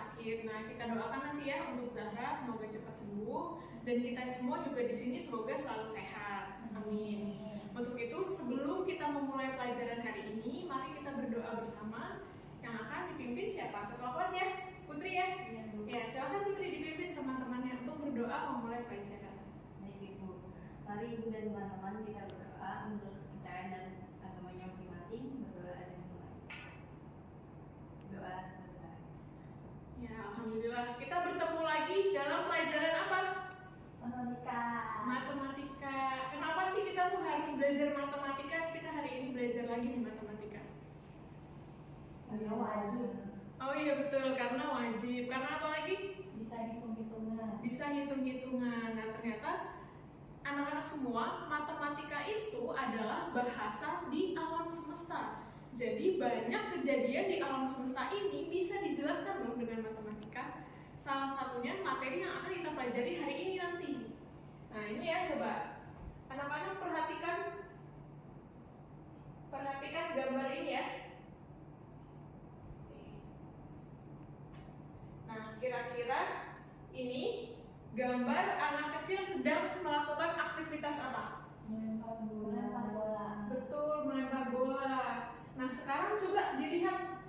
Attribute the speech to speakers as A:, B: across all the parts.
A: sakit. Nah, kita doakan nanti ya untuk Zahra semoga cepat sembuh dan kita semua juga di sini semoga selalu sehat. Amin. Untuk itu, sebelum kita memulai pelajaran hari ini, mari kita berdoa bersama yang akan dipimpin siapa? Ketua kelas ya? Putri ya?
B: Iya, Bu.
A: Ya, silakan Putri dipimpin teman-temannya untuk berdoa memulai pelajaran.
B: Baik, Ibu. Mari Ibu dan teman-teman kita berdoa menurut kepercayaan dan agamanya masing-masing. Berdoa dan mulai. Doa selesai.
A: Ya, alhamdulillah kita bertemu lagi dalam pelajaran apa? Matematika. Kenapa sih kita tuh harus belajar matematika? Kita hari ini belajar lagi nih matematika.
B: Karena wajib.
A: Oh iya betul, karena wajib. Karena apa lagi?
B: Bisa hitung-hitungan.
A: Bisa hitung-hitungan. Nah ternyata anak-anak semua, matematika itu adalah bahasa di alam semesta. Jadi banyak kejadian di alam semesta ini bisa dijelaskan loh dengan matematika. Salah satunya materi yang akan kita pelajari hari ini nanti. Nah ini ya, coba anak-anak perhatikan gambar ini ya. Nah kira-kira ini gambar anak kecil sedang melakukan aktivitas apa?
B: Melempar bola.
A: Betul, melempar bola. Nah sekarang coba dilihat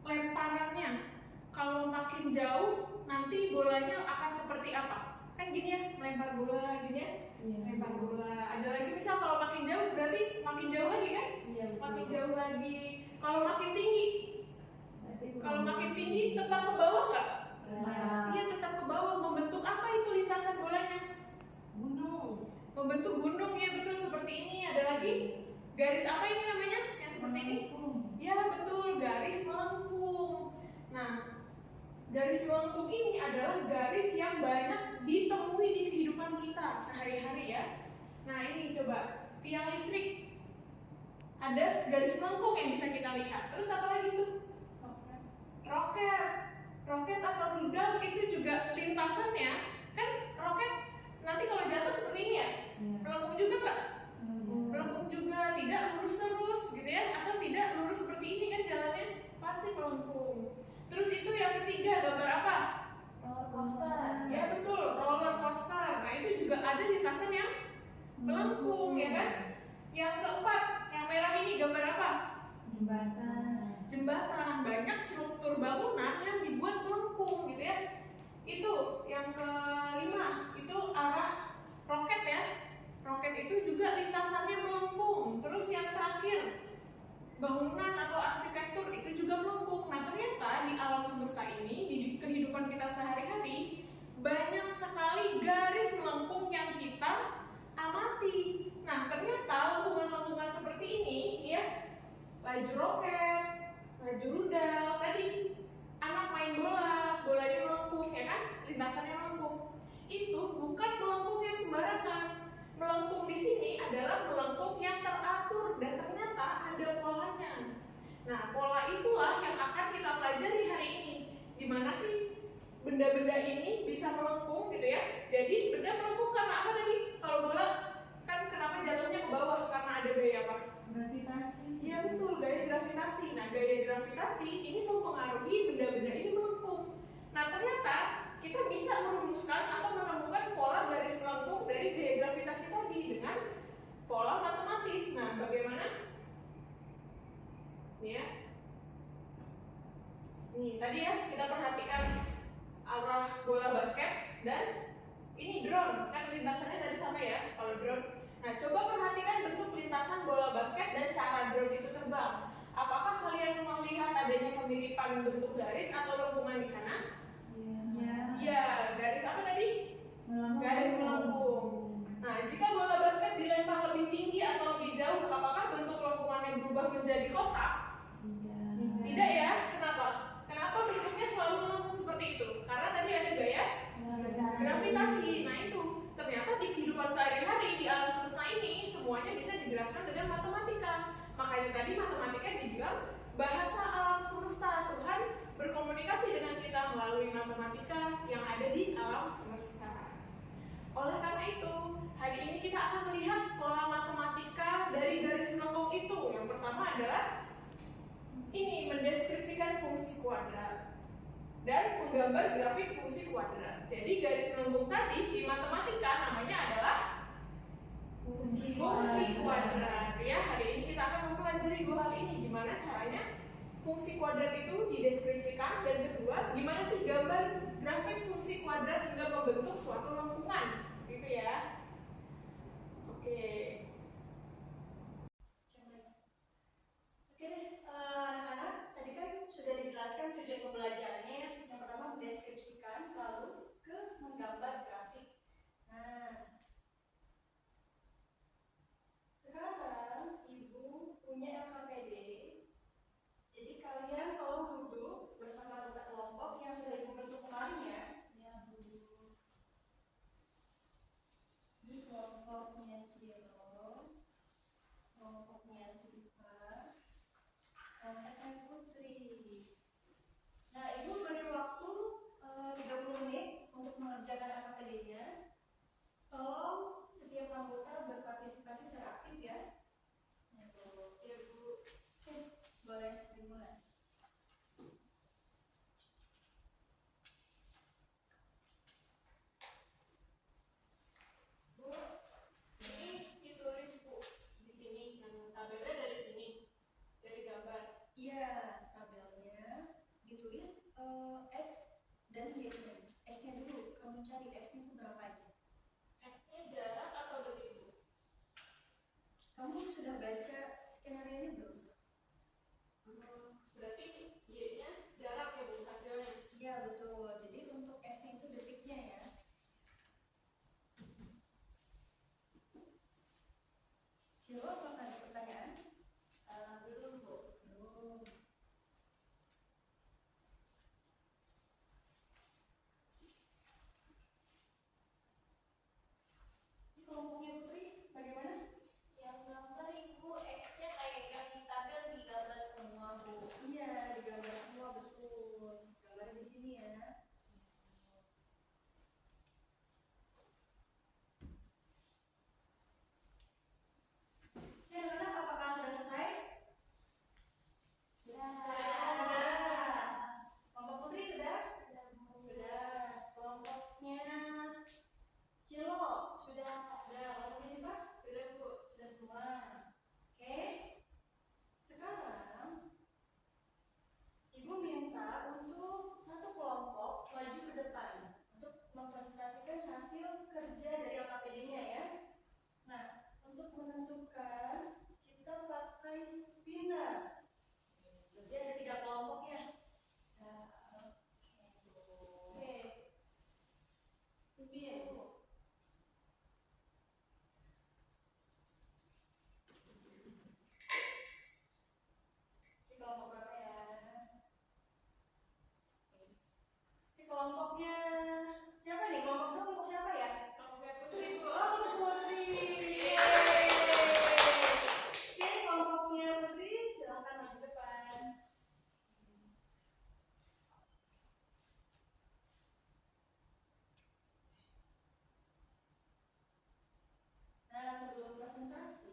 A: lemparannya. Kalau makin jauh nanti bolanya akan seperti apa? Kan gini ya, melempar bola gini ya.
B: Iya.
A: Lempar bola. Ada lagi misal kalau makin jauh berarti makin jauh lagi kan?
B: Iya.
A: Makin jauh lagi. Kalau makin tinggi,
B: Berarti
A: kalau makin tinggi tetap ke bawah nggak?
B: Iya.
A: Iya tetap ke bawah. Membentuk apa itu lintasan bolanya?
B: Gunung.
A: Membentuk gunung ya betul seperti ini. Ada lagi garis apa ini namanya? Yang seperti ini? Ya betul, garis melengkung. Nah, garis melengkung ini adalah garis yang banyak ditemui di kehidupan kita sehari-hari ya. Nah ini coba tiang listrik, ada garis melengkung yang bisa kita lihat. Terus apa lagi tuh? Roket atau rudal itu juga lintasannya kan roket nanti kalau jatuh seperti ini ya, melengkung juga nggak? Melengkung juga, tidak lurus terus gitu ya, atau tidak lurus seperti ini kan jalannya pasti melengkung. Terus itu yang ketiga gambar apa?
B: Roller coaster.
A: Ya betul, roller coaster. Nah itu juga ada lintasan yang melengkung ya kan? Yang keempat, yang merah ini gambar apa? Jembatan. Banyak struktur bangunan yang dibuat melengkung gitu ya. Itu yang kelima, itu arah roket ya. Roket itu juga lintasannya melengkung. Terus yang terakhir, bangunan atau arsitektur itu juga melengkung. Nah ternyata di alam semesta ini, di kehidupan kita sehari-hari, banyak sekali garis melengkung yang kita amati. Nah ternyata lengkungan-lengkungan seperti ini ya, laju roket, laju rudal, tadi anak main bola, bolanya melengkung ya kan, lintasannya melengkung. Itu bukan melengkung yang sembarangan. Melengkung di sini adalah melengkung yang teratur dan ternyata ada polanya. Nah, pola itulah yang akan kita pelajari hari ini. Gimana sih benda-benda ini bisa melengkung gitu ya? Jadi benda melengkung karena apa tadi? Kalau bola kan kenapa jatuhnya ke bawah? Karena ada gaya apa?
B: Gravitasi.
A: Iya betul, gaya gravitasi. Nah, gaya gravitasi ini mempengaruhi benda-benda ini melengkung. Nah, ternyata kita bisa merumuskan atau menemukan pola garis melengkung dari gaya gravitasi tadi dengan pola matematis. Nah, bagaimana? Nih ya. Nih, tadi ya kita perhatikan arah bola basket dan ini drone. Kan lintasannya tadi sama ya, kalau drone. Nah, coba perhatikan bentuk lintasan bola basket dan cara drone itu terbang. Apakah kalian melihat adanya kemiripan bentuk garis atau lengkungan di sana? Ya, garis apa tadi? Garis melengkung. Nah, jika bola basket dilempar lebih tinggi atau lebih jauh, apakah bentuk lengkungannya berubah menjadi kotak? Tidak ya? Kenapa? Kenapa bentuknya selalu melengkung seperti itu? Karena tadi ada gaya gravitasi. Nah itu, ternyata di kehidupan sehari-hari di alam semesta ini semuanya bisa dijelaskan dengan matematika. Makanya tadi matematika dibilang bahasa alam semesta. Tuhan berkomunikasi dengan kita melalui matematika yang ada di alam semesta. Oleh karena itu, hari ini kita akan melihat pola matematika dari garis melengkung itu. Yang pertama adalah ini, mendeskripsikan fungsi kuadrat. dan menggambar grafik fungsi kuadrat. Jadi garis melengkung tadi di matematika namanya adalah fungsi kuadrat. Ya, hari ini kita akan mempelajari dua hal ini. Gimana caranya fungsi kuadrat itu dideskripsikan, dan kedua, gimana sih gambar grafik fungsi kuadrat hingga membentuk suatu lengkungan. Seperti itu ya. Oke.
B: Oke deh, anak-anak, tadi kan sudah dijelaskan tujuan pembelajarannya. Yang pertama mendeskripsikan, lalu ke menggambar grafik. Nah, sekarang Ibu punya LKPD. Jadi kalian tolong duduk bersama anggota kelompok yang sudah Ibu bentuk kemarin ya. Ya, Bu. Ini kelompoknya Ciro, kelompoknya Siva, kelompoknya Putri. Nah, Ibu beri waktu 30 menit untuk mengerjakan LKPD-nya. Tolong setiap anggota berpartisipasi secara aktif ya. Ya, Bu. Oke, boleh dimulai.
A: Bu, ini ditulis Bu di sini, yang tabelnya dari sini, dari gambar.
B: Iya, tabelnya ditulis X dan Y-nya. X-nya dulu, kamu cari X-nya itu berapa aja.
A: X-nya jarak atau detik Bu?
B: Kamu sudah baca skenario-nya belum?
A: Berarti Y-nya jarak ya Bu hasilnya?
B: Iya, betul. Jadi untuk X-nya itu detiknya ya. Cilo, apakah ada pertanyaan? Belum, Bu. Belum. Ini kelompoknya Putri, bagaimana?
C: Yang gambar Ibu X-nya kayak yang di tabel digambar semua Bu.
B: Iya, digambar semua, betul. Gambarnya di sini ya. Ya, anak, apakah sudah selesai? Sudah. Kelompok Putri sudah? Sudah. Kelompoknya Cilo sudah. Kelompoknya Siva?
A: Sudah Bu.
B: Sudah semua. Oke. Sekarang Ibu minta untuk satu kelompok maju ke depan untuk mempresentasikan hasil kerja dari LKPD-nya ya. Nah, untuk menentukan kita pakai spinner. Jadi ada 3 kelompok ya. Nah, oke. Spin. Ini kelompok berapa ya? Ini kelompoknya siapa nih? Kelompok dua, kelompok siapa ya?
A: Kelompoknya Putri Bu.
B: Oh, Putri. Oke, kelompoknya Putri, silakan maju depan. Nah, sebelum presentasi,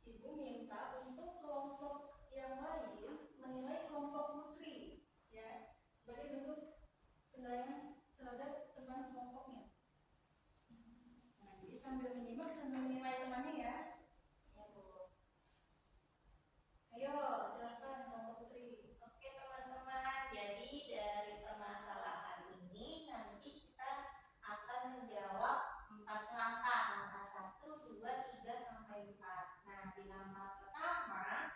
B: Ibu minta untuk kelompok yang lain menilai kelompok Putri, ya, sebagai bentuk penilaian terhadap teman kelompoknya. Nah, jadi sambil menyimak sambil menilai temannya ya.
C: Ya Bu.
B: Ayo, silahkan kelompok Putri.
C: Oke teman-teman, jadi dari permasalahan ini nanti kita akan menjawab 4 langkah. Langkah 1, 2, 3, sampai 4. Nah, di langkah pertama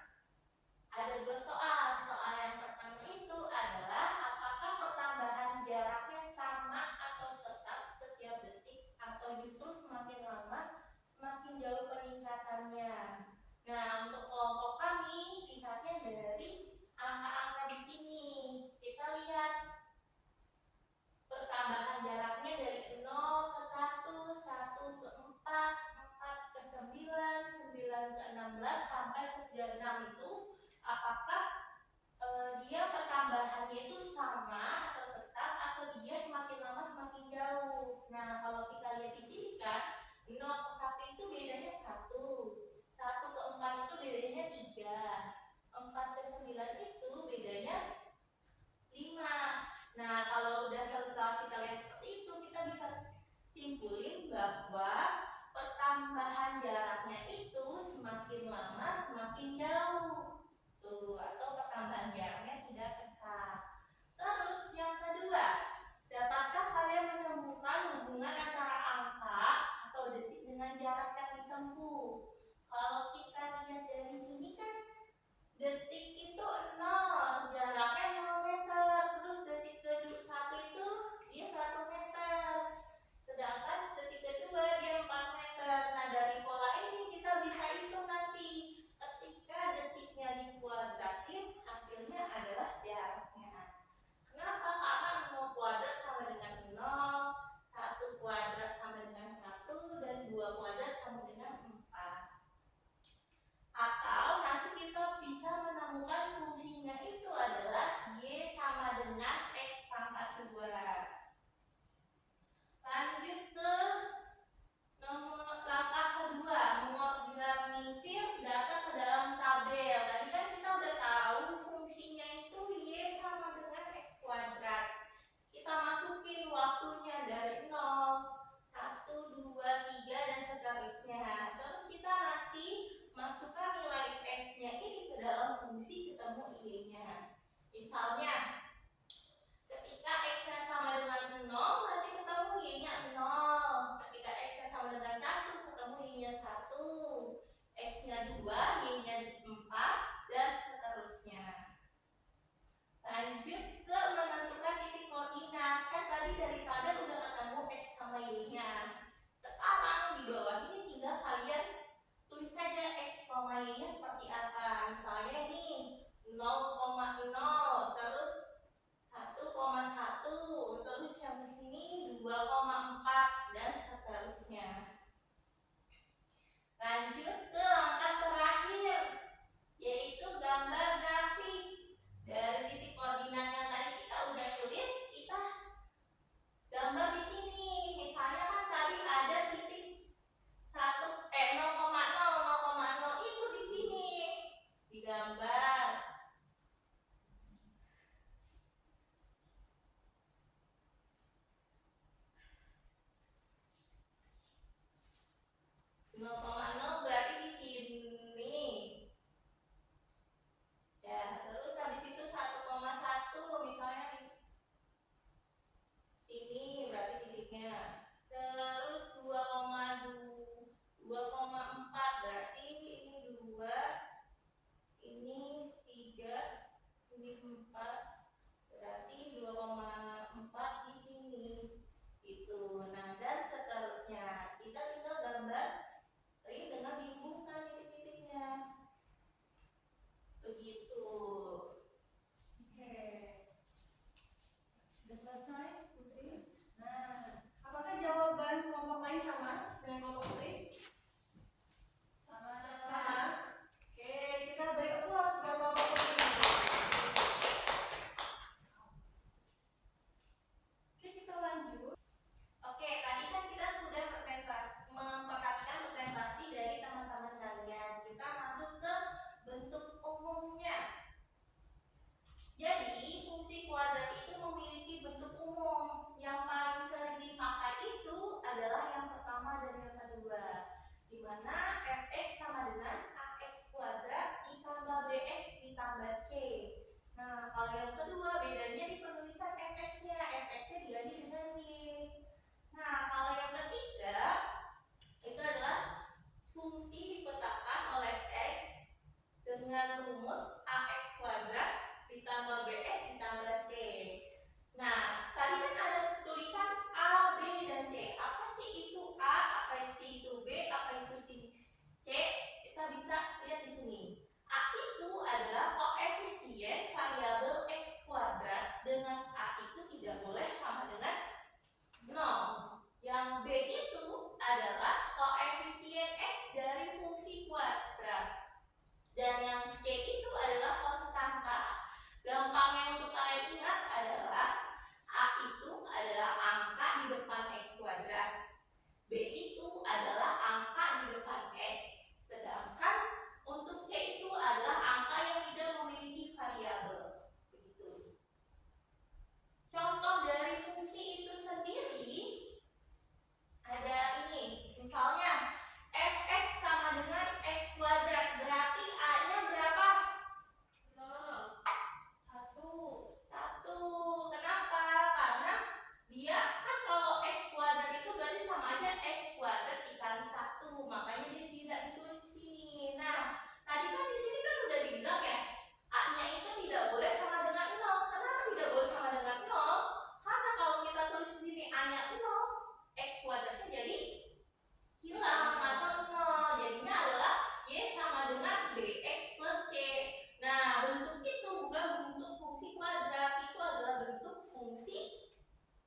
C: ada 2 soal. Soal yang pertama itu adalah apakah pertambahan jaraknya sama atau tetap setiap detik atau justru semakin lama semakin jauh peningkatannya. Nah, untuk kelompok kami lihatnya dari angka-angka di sini. Kita lihat pertambahan jaraknya dari 0 ke 1, 1 ke 4, 4 ke 9, 9 ke 16 sampai ke 36 itu apakah dia pertambahannya itu sama atau tetap atau dia semakin lama semakin jauh. Nah, kalau kita lihat di sini kan 0 ke 1 itu bedanya 1, 1 ke 4 itu bedanya 3, 4 ke 9 itu bedanya 5.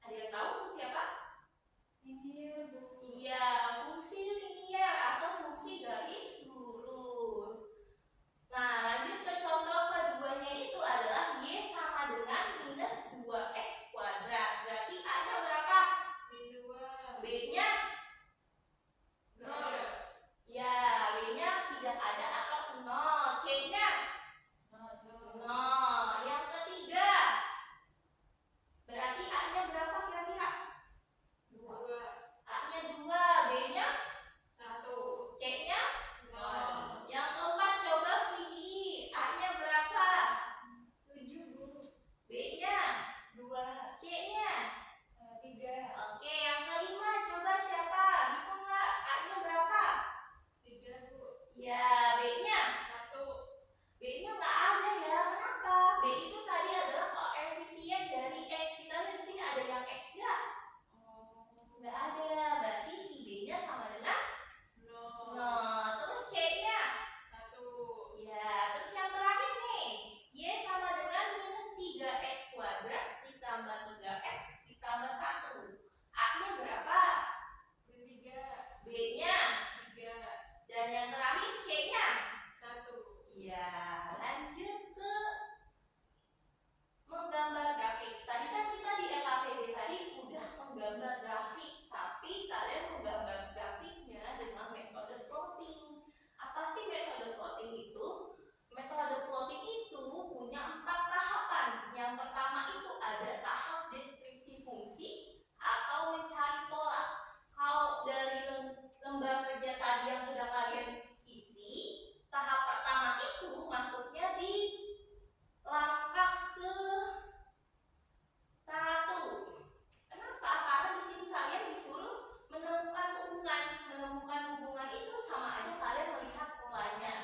C: Ada yang tahu fungsi apa?
B: Linear, Bu.
C: Iya, fungsi linear atau fungsi garis lurus. Nah, lanjut ke contoh keduanya itu adalah Y sama dengan minus 2X kuadrat. Berarti A-nya berapa?
A: Min 2.
C: B-nya?
A: Nggak ada.
C: Ya, B-nya tidak ada atau 0. C-nya?
A: Nol.
C: 0. Yang ketiga. Berarti A-nya berapa kira-kira?
A: 2.
C: A-nya 2, B-nya?
A: 1.
C: C-nya?
A: 0.
C: Yang keempat coba Vidi. A-nya berapa?
B: 7, Bu.
C: B-nya? 2. C-nya?
B: 3.
C: Oke, yang kelima coba siapa? Bisa nggak? A-nya berapa?
A: 3, Bu.
C: Ya, B-nya?
A: 1.
C: B-nya nggak ada ya. Kenapa? B itu tadi adalah koefisien dari X. Kita lihat di sini ada yang X nggak?
A: Oh.
C: Nggak ada. Berarti si B-nya sama dengan
A: 0.
C: 0. Terus C-nya?
A: 1.
C: Ya, terus yang terakhir nih. Y sama dengan minus 3X kuadrat ditambah 3X ditambah 1. A-nya berapa?
A: Min 3.
C: B-nya?
A: 3.
C: Dan yang terakhir C-nya?
A: 1.
C: Ya, lanjut ke menggambar grafik. Tadi kan kita di LKPD tadi udah menggambar grafik, tapi kalian menggambar grafiknya dengan metode plotting. Apa sih metode plotting itu? Metode plotting itu punya 4 tahapan. Yang pertama itu ada tahap deskripsi fungsi atau mencari pola. Kalau dari lembar kerja tadi yang sudah kalian isi, tahap pertama itu masuknya di langkah ke 1. Kenapa? Karena di sini kalian disuruh menemukan hubungan. Menemukan hubungan itu sama aja kalian melihat polanya.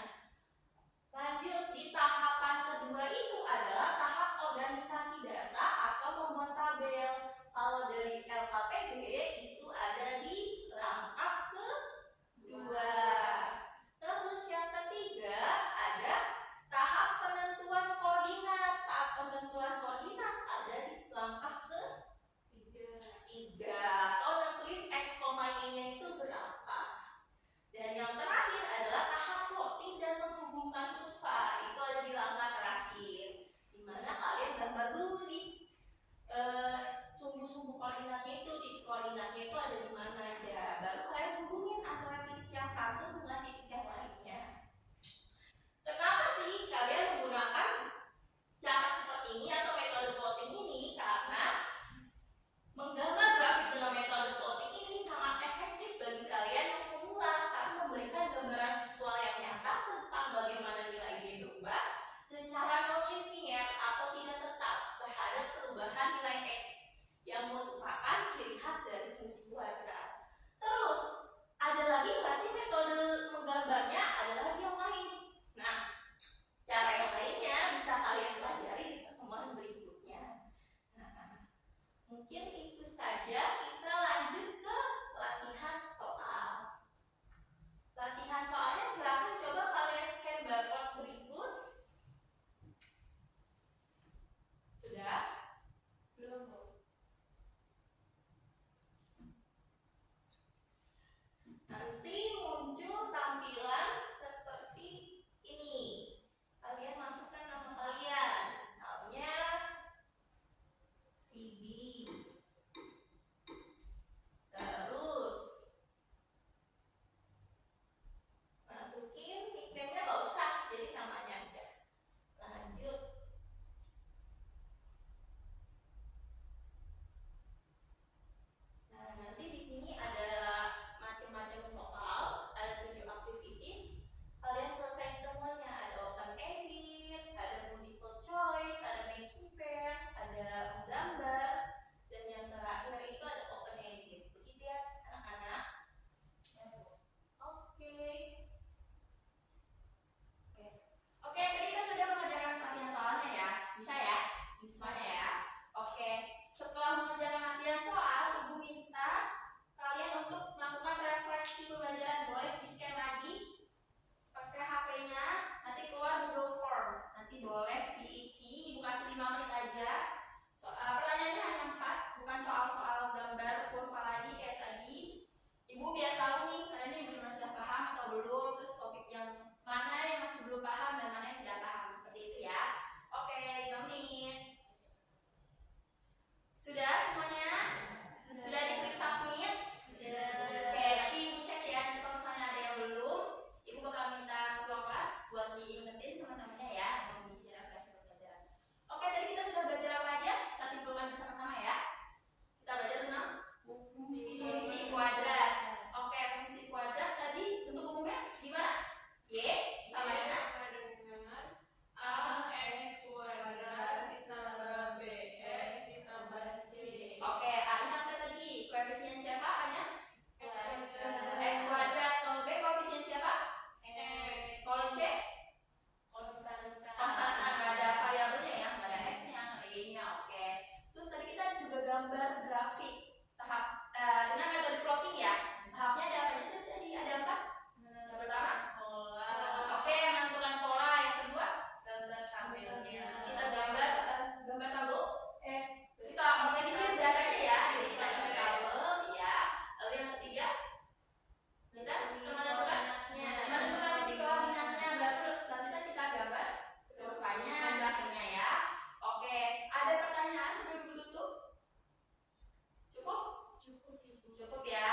C: Lanjut di tahapan kedua itu adalah tahap organisasi data atau membuat tabel. Kalau dari LKPD itu ada di langkah kedua. Terus yang ketiga ada tahap penentuan koordinat. Tahap penentuan koordinat ada di langkah ketiga. Atau nentuin X, Y-nya itu berapa. Dan yang terakhir adalah tahap plotting dan menghubungkan kurva. Itu ada di langkah terakhir. Dimana kalian gambar dulu di sumbu-sumbu koordinatnya itu, titik koordinatnya itu ada di mana aja. Baru kalian hubungin antara titik yang satu dengan titik yang lainnya. Kenapa sih kalian menggunakan cara seperti ini atau metode plotting ini? Karena menggambar grafik dengan metode plotting ini sangat efektif bagi kalian yang pemula karena memberikan gambaran visual yang nyata tentang bagaimana nilai Y berubah secara non-linear atau tidak tetap terhadap perubahan nilai X yang merupakan ciri khas dari fungsi kuadrat. Terus, ada lagi nggak sih metode menggambarnya? Ada lagi yang lain. Nah, cara yang lainnya bisa kalian pelajari di pertemuan berikutnya. Nah, mungkin itu saja. Kita lanjut ke latihan soal. Latihan soalnya silakan coba kalian scan barcode berikut. Sudah?
A: Belum, Bu.
C: Nanti muncul tampilan seperti ini. Kalian masukkan nama kalian. Misalnya Vidi. Terus masukin nickname-nya nggak usah, jadi namanya aja. Lanjut. Nah, nanti di sini ada macam-macam soal, ada 7 activities. Kalian selesai semuanya. Ada open edit, ada multiple choice, ada matching pair, ada menggambar, dan yang terakhir itu ada open edit. Begitu ya, anak-anak? Oke.
D: Oke, tadi kita sudah mengerjakan latihan soalnya ya. Bisa ya? Bisa semuanya ya. Oke, setelah mengerjakan latihan soal, Ibu minta kalian untuk melakukan refleksi pembelajaran. Boleh di-scan lagi pakai HP-nya, nanti keluar Google Form. Nanti boleh diisi, Ibu kasih 5 menit aja. Pertanyaannya hanya 4, bukan soal pertanyaan sebelum Ibu tutup? Cukup?
B: Cukup Ibu.
D: Cukup ya.